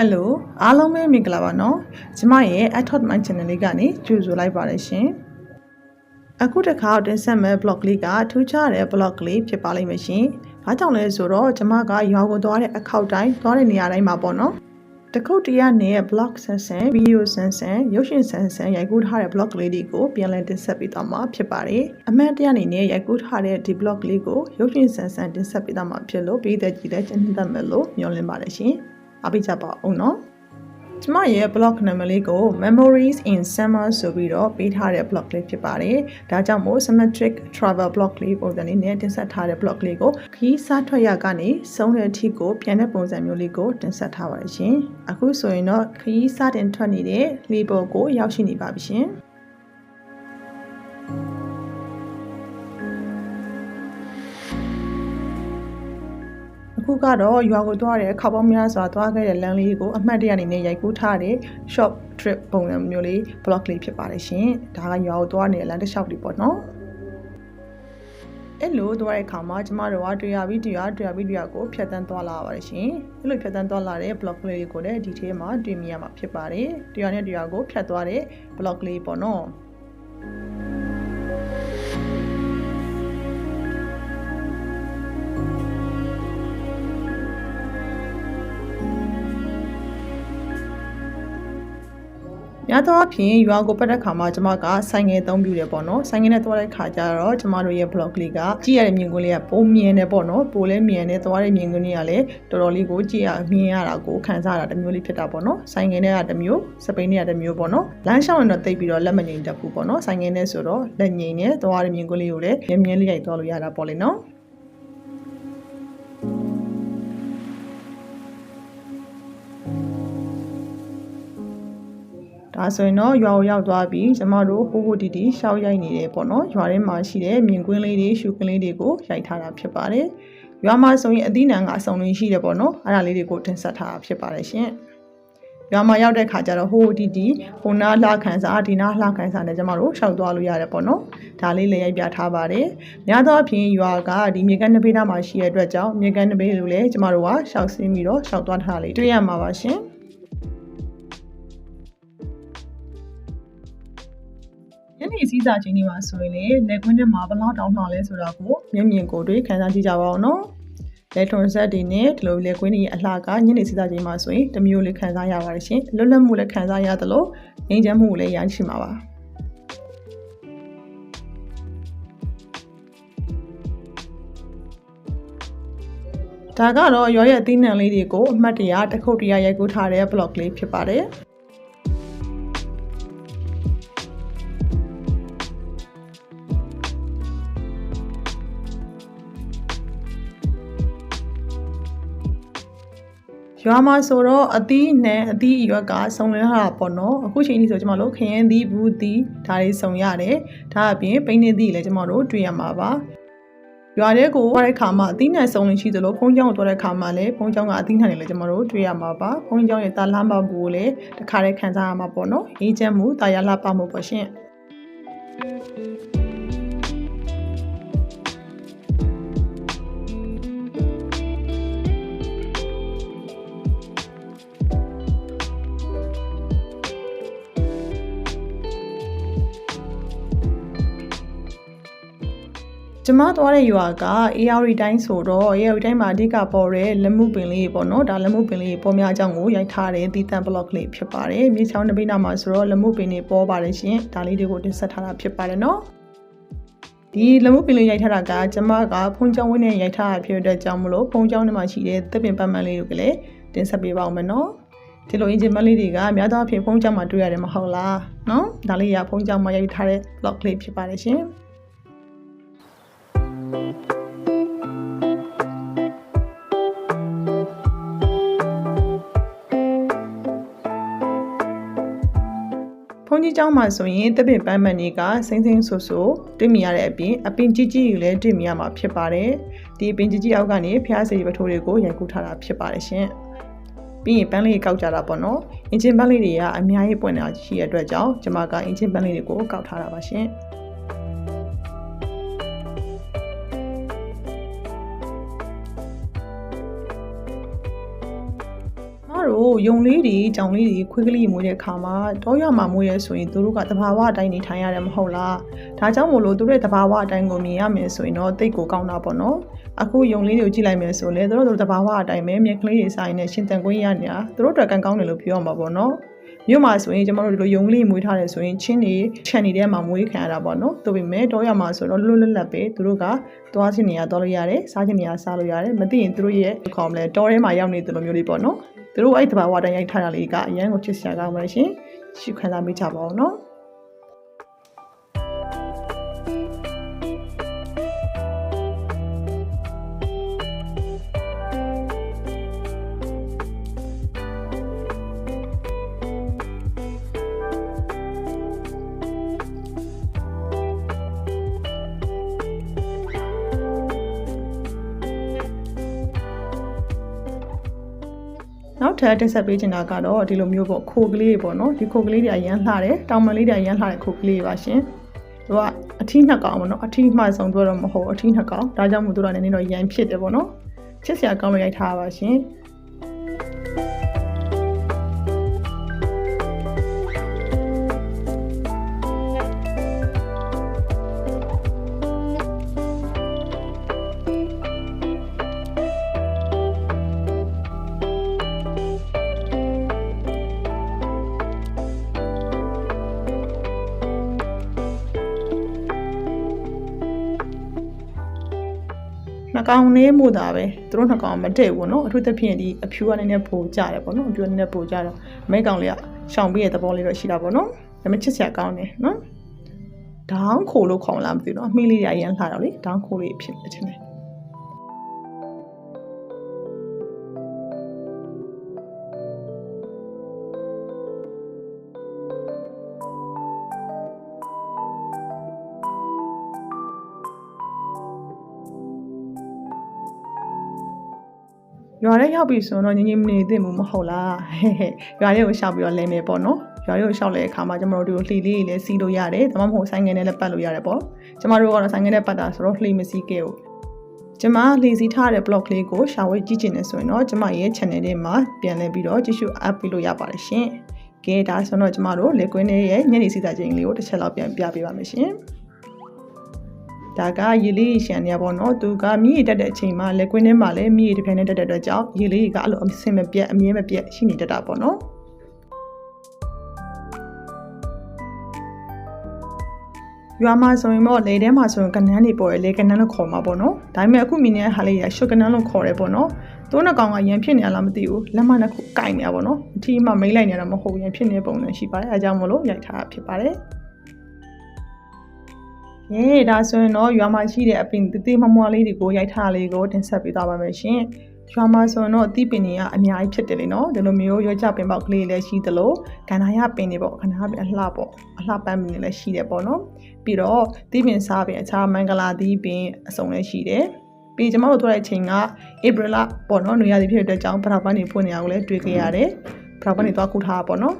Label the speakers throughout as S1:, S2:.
S1: Hello အားလုံးပဲမင်္ဂလာပါနော်ကျမရဲ့ Athot My Channel လေးကနေကြိုဆိုလိုက်ပါတယ်ရှင်အခုတစ်ခါတင်ဆက်မဲ့ blog လေးကထူးခြားတဲ့ blog လေးဖြစ်ပါလိမ့်မယ်ရှင်ဘာကြောင့်လဲဆိုတော့ကျမကရွာကိုသွားတဲ့အခောက်တိုင်းသွားတဲ့နေရာတိုင်းမှာပေါ့နော်တခုတ်တရနဲ့ blog ဆန်းဆန်း video ဆန်းဆန်းရုပ်ရှင်ဆန်းဆန်းရိုက်ကူးထားတဲ့ blog လေးတွေကိုပြန်လည်တင်ဆက်ပေးသွားမှာဖြစ်ပါတယ်အမှန်တရားအနေနဲ့ရိုက်ကူးထားတဲ့ဒီ blog လေးကိုရုပ်ရှင်ဆန်းဆန်းတင်ဆက်ပေးသွားမှာဖြစ်လို့ပြည်သက်ကြည့်တဲ့ကျန်တဲ့မယ်လို့မျှော်လင့်ပါတယ်ရှင်အားပေးကြပါဦးနော်ကျမရဲ့ blog နာမည်လေးကို Memories in Summer ဆိုပြီးတော့ပေးထားတဲ့ blog လေးဖြစ်ပါတယ်။ဒါကြောင့်မို့ summatic travel blog လေးပုံစံလေးနဲ့တင်ဆက်ထားတဲ့ blog လေးကိုခီးစားထွက်ရကနေဆုံးတဲ့အထိကိုပြန်တဲ့ပုံစံမျိုးလေးကိုတင်ဆက်ထားပါတယ်ရှင်။အခုဆိုရင်တော့ခီးစားတင်ထွက်နေတဲ့လေပေါ်ကိုရောက်ရှိနေပါပြီရှင်။အခုကတော့ရွာကိုသွားတဲ့ခောက်ပေါင်းများစွာသွားခဲ့တဲ့လမ်းလေးကိုအမှတ်တရအနေနဲ့ရိုက်ကူးထားတဲ့ short trip ပုံစံမျိုးလေး blog လေးဖြစ်ပါတယ်ရှင်။ဒါကရွာကိုသွားနေတဲ့လမ်းတစ်လျှောက်လေးပေါ့နော်။အဲ့လိုသွားတဲ့အခါမှာကျမတို့ကတွေ့ရပြီးတရားကိုဖြတ်တန်းသွားလာပါတယ်ရှင်။အဲ့လိုဖြတ်တန်းသွားလာတဲ့ blog လေးကိုလည်းဒီထဲမှာတွေ့မြင်ရမှာဖြစ်ပါတယ်။တရားနဲ့တရားကိုဖြတ်သွားတဲ့ blog လေးပေါ့နော်။ရတော့ဖြင့်ရွာကိုပတ်တဲ့ခါမှာကျမကဆိုင်ငယ်သုံးပြတယ်ပေါ့နော်ဆိုင်ငယ်နဲ့သွားတဲ့ခါကျတော့ကျမတို့ရဲ့ blog လေးကကြည့်ရတဲ့မြင်ကွင်းလေးကပုံမြင်နေပေါ့နော်ပိုလည်းမြင်နေသွားတဲ့မြင်ကွင်းလေးကလည်းတော်တော်လေးကိုကြည့်ရမြင်ရတာကိုခံစားရတာတစ်မျိုးလေးဖြစ်တာပေါ့နော်ဆိုင်ငယ်နဲ့ကတစ်မျိုးစပိန်နဲ့ကတစ်မျိုးပေါ့နော်လမ်းလျှောက်ရင်တော့တိတ်ပြီးတော့လက်မငိမ်တတ်ဘူးပေါ့နော်ဆိုင်ငယ်နဲ့ဆိုတော့လက်ငိမ်နဲ့သွားတဲ့မြင်ကွင်းလေးကိုလည်းမြင်လေးရိုက်သွားလို့ရတာပေါ့လေနော်ဒါဆိုရင်တော့ရွာကိုရောက်သွားပြီးကျမတို့ဟိုတီတီရှောက်ရိုက်နေတယ်ပေါ့နော်ရွာထဲမှာရှိတဲ့မြင်ကွင်းလေးတွေရှုကွင်းလေးတွေကိုရိုက်ထားတာဖြစ်ပါတယ်ရွာမှာဆိုရင်အသီးနှံကအစုံလေးရှိတယ်ပေါ့နော်အဲ့ဒါလေးတွေကိုတင်ဆက်ထားတာဖြစ်ပါတယ်ရှင်ရွာမှာရောက်တဲ့ခါကျတော့ဟိုတီတီဟိုနားလှခန်းစားဒီနားလှခန်းစားနဲ့ကျမတို့ရှောက်သွားလို့ရတယ်ပေါ့နော်ဒါလေးလည်းရိုက်ပြထားပါတယ်များသောအားဖြင့်ရွာကဒီမြေကမ်းတစ်ပေးသားမှာရှိတဲ့အတွက်ကြောင့်မြေကမ်းတစ်ပေးလို့လည်းကျမတို့ကရှောက်ဆင်းပြီးတော့ရှောက်သွားထားလေးတွေ့ရမှာပါရှင်ညနေစီးစာချင်းတွေမှာဆိုရင်လေလက်ကွင်းထဲမှာဘလောက်တောင်းထောင်လဲဆိုတာကိုမျက်မြင်ကိုယ်တွေ့ခံစားကြည့်ကြပါဦးနော်လက်ထွန်ဆက်တွေနဲ့ဒီလိုလက်ကွင်းတွေအလှကညနေစီးစာချင်းမှာဆိုရင်တစ်မျိုးလေးခံစားရပါတယ်ရှင်လွတ်လပ်မှုလည်းခံစားရသလိုငြိမ်းချမ်းမှုလည်းရရှိမှာပါဒါကတော့ရွာရဲ့အသီးနှံလေးတွေကိုအမှတ်တရတစ်ခုတ်တရရိုက်ကူးထားတဲ့ blog လေးဖြစ်ပါတယ်ရွာမှာဆိုတော့အသီးနှံအသီးအရွက်ကစုံလင်လာတာပေါ့နော်အခုချိန်ကြီးဆိုကျမတို့ခရမ်းသီးဘူးသီးဒါတွေစုံရတယ်ဒါအပြင်ပိန်းနေသီးလည်းကျမတို့တွေ့ရမှာပါရွာတဲ့ကိုသွားတဲ့ခါမှာအသီးနှံစုံလင်ရှိသလိုဖုံးကျောင်းကိုသွားတဲ့ခါမှာလည်းဖုံးကျောင်းကအသီးနှံတွေလည်းကျမတို့တွေ့ရမှာပါဖုံးကျောင်းရဲ့တာလှမ်းပါဘူးကိုလည်းတစ်ခါတည်းခံစားရမှာပေါ့နော်အေးချမ်းမှုတာယာလှပမှုပေါ့ရှင်ကျမသွားတဲ့ရွာက AR တိုင်းဆိုတော့ AR တိုင်းမှာအဓိကပေါ်တဲ့လက်မှုပင်လေးပေါ့နော်ဒါလက်မှုပင်လေးပေါ်များအကြောင်းကိုရိုက်ထားတဲ့တည်တံ့ blog လေးဖြစ်ပါတယ်မြေချောင်းတစ်ပိနာမှာဆိုတော့လက်မှုပင်လေးပေါ်ပါတယ်ရှင်ဒါလေးတွေကိုတင်ဆက်ထားတာဖြစ်ပါတယ်နော်ဒီလက်မှုပင်လေးရိုက်ထားတာကကျမကဖုံးကျောင်းဝင်းနဲ့ရိုက်ထားတာဖြစ်တဲ့ကြောင့်မလို့ဖုံးကျောင်းထဲမှာရှိတဲ့သစ်ပင်ပတ်မှန်လေးတွေကိုလည်းတင်ဆက်ပေးပါအောင်မယ်နော်ဒီလိုအင်ဂျင်မလေးတွေကများသောအားဖြင့်ဖုံးကျောင်းမှာတွေ့ရတယ်မဟုတ်လားနော်ဒါလေးကဖုံးကျောင်းမှာရိုက်ထားတဲ့ blog လေးဖြစ်ပါတယ်ရှင်ဘုန်းကြီးကျောင်းမှာဆိုရင်တပည့်ပန်းမှန်တွေကစိမ့်စိမ့်ဆူဆူတွေ့မြင်ရတဲ့အပြင်အပင်ကြီးကြီးကိုလည်းတွေ့မြင်ရမှာဖြစ်ပါတယ်ဒီအပင်ကြီးကြီးအောက်ကနေဖျားစီပထိုးတွေကိုရိုက်ကူးထားတာဖြစ်ပါတယ်ရှင်ပြီးရင်ပန်းလေးကောက်ကြတာပေါ့နော်အင်ဂျင်ပန်းလေးတွေကအများကြီးပွင့်နေတာရှိတဲ့အတွက်ကြောင့်ကျွန်မကအင်ဂျင်ပန်းလေးတွေကိုကောက်ထားတာပါရှင်တို့ ယုံလေးတွေကြောင်လေးတွေခွေးကလေးမွေးတဲ့ခါမှာတောရွာမှာမွေးရဲဆိုရင်သူတို့ကတဘာဝအတိုင်းနေထိုင်ရတယ်မဟုတ်လားဒါကြောင့်မို့လို့သူတို့ရဲ့တဘာဝအတိုင်းကိုမြင်ရမယ်ဆိုရင်တော့တိတ်ကိုကောင်းတာပေါ့နော်အခုယုံလေးတွေကိုကြည့်လိုက်မယ်ဆိုလေသူတို့တဘာဝအတိုင်းပဲမြက်ကလေးတွေဆိုင်နဲ့ရှင်တန်ခွင့်ရနေတာသူတို့အတွက်ကောင်းတယ်လို့ပြောရမှာပေါ့နော်မြို့မှာဆိုရင်ကျွန်တော်တို့ဒီလိုယုံလေးမွေးထားတယ်ဆိုရင်ချင်းတွေခြံနေတဲ့မှာမွေးခံရတာပေါ့နော်ဒါပေမဲ့တောရွာမှာဆိုတော့လွတ်လွတ်လပ်ပဲသူတို့ကသွားချင်နေရတော့လို့ရတယ်စားချင်နေရစားလို့ရတယ်မသိရင်သူတို့ရဲ့ခေါ်မလဲတောထဲမှာရောက်နေတယ်လို့မျိုးလေးပေါ့နော်သူတို့အဲ့တဘာဝတိုင်းရိုက်ထားတာလေးကအရန်ကိုချစ်စရာကောင်းပါရှင်ရှုခံစားမိကြပါဦးနော်နောက်ထပ်တက်ဆက်ပေးချင်တာကတော့ဒီလိုမျိုးပေါ့ခိုကလေးပေါ့နော်ဒီခိုကလေးတွေအရန်လှတယ်တောင်မလေးတွေအရန်လှတဲ့ခိုကလေးပါရှင်သူကအထီးနှစ်ကောင်ပေါ့နော်အထီးမှဆုံးတော့မဟုတ်အထီးနှစ်ကောင်ဒါကြောင့်မို့သူကလည်းနည်းတော့ရန်ဖြစ်တယ်ပေါ့နော်ချစ်စရာကောင်းလို့ရိုက်ထားပါရှင်နှကောင်လေးမှုတာပဲသူတို့နှကောင်မတည့်ဘူးเนาะအထူးသဖြင့်ဒီအဖြူကလည်းနည်းနည်းပိုကြတယ်ပေါ့နော်အဖြူကနည်းနည်းပိုကြတော့မိကောင်လေးကရှောင်ပြီးတဲ့သဘောလေးတော့ရှိတာပေါ့နော်ဒါပေမဲ့ချစ်စရာကောင်းတယ်နော်ဒေါင်းခိုလို့ခေါင်လားမသိဘူးเนาะအမီးလေးတွေအရင်လှတော့လေဒေါင်းခိုလေးဖြစ်နေတယ်ရွာထဲရောက်ပြီဆိုတော့ငင်းငင်းမနေသင့်ဘူးမဟုတ်လားရွာထဲကိုရှောက်ပြီးတော့လဲမယ်ပေါ့နော်ရွာထဲကိုရှောက်လဲအခါမှာကျမတို့ဒီလှီလေးတွေလည်းစီးလို့ရတယ်ဒါမှမဟုတ်ဆိုင်ငယ်နဲ့လည်းပတ်လို့ရတယ်ပေါ့ကျမတို့ကတော့ဆိုင်ငယ်နဲ့ပတ်တာဆိုတော့လှီမစီးခဲ့ဘူးကျမလှီစီးထားတဲ့ blog လေးကိုရှာဝေးကြည့်ချင်နေဆိုရင်တော့ကျမရဲ့ channel ထဲမှာပြန်လည်ပြီးတော့ကြည့်ရှု up ပေးလို့ရပါတယ်ရှင်ကဲဒါဆိုတော့ကျမတို့လက်ကွင်းရဲ့ညနေစီးစာချိန်လေးကိုတစ်ချက်လောက်ပြန်ပြပေးပါမယ်ရှင်ဒါကရေလေးရှန်နေရပေါ့နော်သူကမြည်တက်တဲ့အချိန်မှာလက်ကွင်းထဲမှာလည်းမြည်တစ်ဖက်နဲ့တက်တဲ့အတွက်ကြောင့်ရေလေးကအဲ့လိုအဆင်မပြတ်အမြဲမပြတ်ရှိနေတတ်တာပေါ့နော်ရွာမှာဆိုရင်တော့လေထဲမှာဆိုရင်ကနန်းတွေပေါ်ရလေကနန်းလို့ခေါ်မှာပေါ့နော်ဒါပေမဲ့အခုမြင်နေတဲ့ဟာလေးကရှုပ်ကနန်းလို့ခေါ်တယ်ပေါ့နော်သူတို့ကောင်ကရန်ဖြစ်နေရလားမသိဘူးလက်မနှစ်ခုကိုင်နေရပေါ့နော်အထီးမှမိတ်လိုက်နေရတာမဟုတ်ရန်ဖြစ်နေတဲ့ပုံလည်းရှိပါတယ်အဲကြောင့်မလို့ရိုက်ထားတာဖြစ်ပါတယ်ဒါဆိုရင်တော့ရွာမှာရှိတဲ့အပင်တေးမမွားလေးတွေကိုရိုက်ထားလေးကိုတင်ဆက်ပေးသွားပါမယ်ရှင်ရွာမှာဆိုရင်တော့အသီးပင်တွေကအများကြီးဖြစ်တယ်လေနော်ဒီလိုမျိုးရွက်ကြပင်ပေါက်ကလေးလည်းရှိသလိုကန္နာရပင်တွေပေါ့ကန္နာရပင်အလှပေါ့အလှပန်းပင်တွေလည်းရှိတယ်ပေါ့နော်ပြီးတော့သီးပင်စားပင်အခြားမင်္ဂလာသီးပင်အစုံလည်းရှိတယ်ပြီးကျွန်တော်တို့တွေ့တဲ့အချိန်ကဧပြီလပေါ့နော်နွေရာသီဖြစ်တဲ့ကြောင့်ပထမပိုင်းနေဖွင့်နေအောင်လည်းတွေ့ခဲ့ရတယ်ပထမပိုင်းနေသွားခုထားပါပေါ့နော်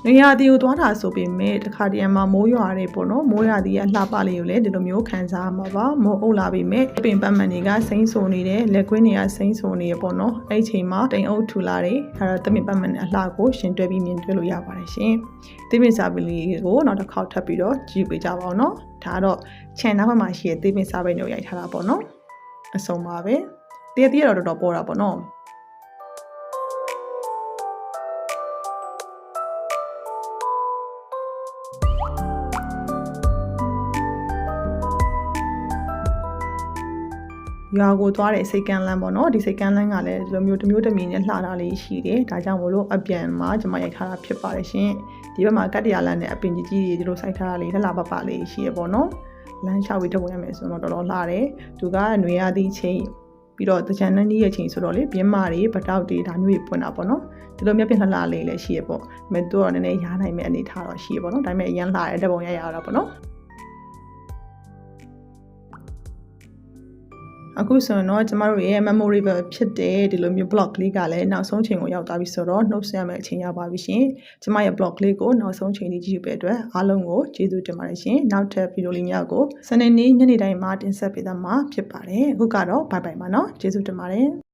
S1: နေရာဒီကိုသွားတာဆိုပေမဲ့တခါတည်းမှာမိုးရွာတယ်ပေါ့နော်မိုးရွာဒီကလှပလေးကိုလည်းဒီလိုမျိုးခံစားမှာပါမိုးအုပ်လာပေမဲ့ပင်ပတ်မှန်တွေကစိမ့်ဆိုနေတယ်လက်ကွင်းတွေကစိမ့်ဆိုနေရပေါ့နော်အဲ့ဒီချိန်မှာတိမ်အုပ်ထူလာတယ်အဲတော့တမင်ပတ်မှန်နဲ့အလှကိုရှင်တွဲပြီးမြင်တွေ့လို့ရပါတယ်ရှင်သီးပင်စာပင်လေးကိုနောက်တစ်ခေါက်ထပ်ပြီးတော့ကြည့်ပေးကြပါဦးနော်ဒါကတော့ခြံနောက်ဘက်မှာရှိတဲ့သီးပင်စာပင်တွေကိုရိုက်ထားတာပေါ့နော်အဆုံးပါပဲတည့်တော့တော်တော်ပေါ်တာပေါ့နော်ရွာကိုသွားတဲ့စိတ်ကန်းလန်းပေါ့နော်ဒီစိတ်ကန်းလန်းကလည်းဒီလိုမျိုးတစ်မျိုးတစ်မီနဲ့လှတာလေးရှိတယ်ဒါကြောင့်မို့လို့အပြန်မှာကျွန်မရိုက်ထားတာဖြစ်ပါတယ်ရှင်ဒီဘက်မှာကတ္တရာလန်းနဲ့အပင်ကြီးကြီးတွေဒီလိုစိုက်ထားတာလေးလှလှပပလေးရှိရပေါ့နော်လမ်းချပြီးတော့ဝင်ရမယ်ဆိုတော့တော်တော်လှတယ်သူကຫນွေရသည့်ချိန်ပြီးတော့တကြံနှင်းကြီးရဲ့ချိန်ဆိုတော့လေပြင်းမာတွေပတောက်တွေဒါမျိုးတွေပွင့်တာပေါ့နော်ဒီလိုမျိုးပြင်လှလှလေးလည်းရှိရပေါ့မဲ့သူတော့နည်းနည်းရားနိုင်မဲ့အနေထားတော့ရှိရပေါ့နော်ဒါပေမဲ့အရင်လှတဲ့ပုံရရတာပေါ့နော် အခုဆိုရင်တော့ကျမတို့ရဲ့ memorable ဖြစ်တဲ့ဒီလိုမျိုး blog လေးကလည်းနောက်ဆုံးချိန်ကိုရောက်သွားပြီဆိုတော့နှုတ်ဆက်ရမယ့်အချိန်ရောက်ပါပြီရှင်ကျမရဲ့ blog လေးကိုနောက်ဆုံးချိန်လေးကြည့်ပေးတဲ့အတွက်အားလုံးကိုကျေးဇူးတင်ပါတယ်ရှင်နောက်ထပ်ဗီဒီယိုလေးများကိုစနေနေ့ညနေတိုင်းမှာတင်ဆက်ပေးသွားမှာဖြစ်ပါတယ်အခုကတော့ bye bye ပါနော်ကျေးဇူးတင်ပါတယ်